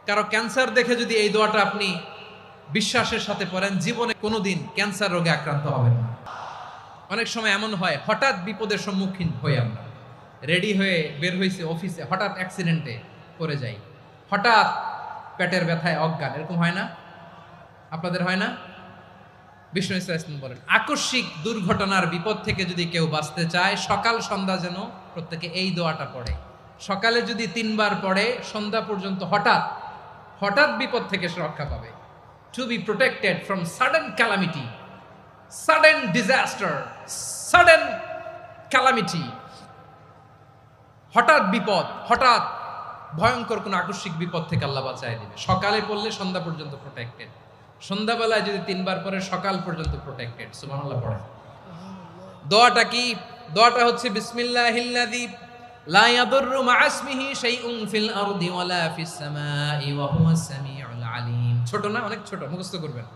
কারো ক্যান্সার দেখে যদি এই দোয়াটা আপনি বিশ্বাসের সাথে পড়েন, জীবনে কোনোদিন ক্যান্সার রোগে আক্রান্ত হবেন না। অনেক সময় এমন হয়, হঠাৎ বিপদের সম্মুখীন হই আমরা, রেডি হয়ে বের হয়েছে অফিসে, হঠাৎ অ্যাক্সিডেন্টে পড়ে যাই, হঠাৎ পেটের ব্যথায় অজ্ঞান, এরকম হয় না? আপনাদের হয় না? বিষ্ণু ইসলাম বলেন, আকস্মিক দুর্ঘটনার বিপদ থেকে যদি কেউ বাঁচতে চায়, সকাল সন্ধ্যা যেন প্রত্যেকে এই দোয়াটা পড়ে। সকালে যদি 3 বার পড়ে, সন্ধ্যা পর্যন্ত হঠাৎ হঠাৎ বিপদ থেকে সে রক্ষা পাবে। To be protected from sudden calamity, sudden disaster, sudden calamity, হঠাৎ বিপদ, হঠাৎ ভয়ঙ্কর কোন আকস্মিক বিপদ থেকে আল্লাহ বাঁচায় দিবে। সকালে পড়লে সন্ধ্যা পর্যন্ত প্রোটেক্টেড, সন্ধ্যাবেলায় যদি 3 বার পরে সকাল পর্যন্ত প্রোটেক্টেড। সুবহানাল্লাহ পড়ে। দোয়াটা কি? দোয়াটা হচ্ছে বিসমিল্লাহিল্লাযী লা ইয়াদুররু মা ইসমিহি শাইউন ফিল আরদি ওয়ালা ফিস সামাই ওয়া হুয়াস সামিউল আলিম। ছোট না? অনেক ছোট, মুখস্থ করবেন।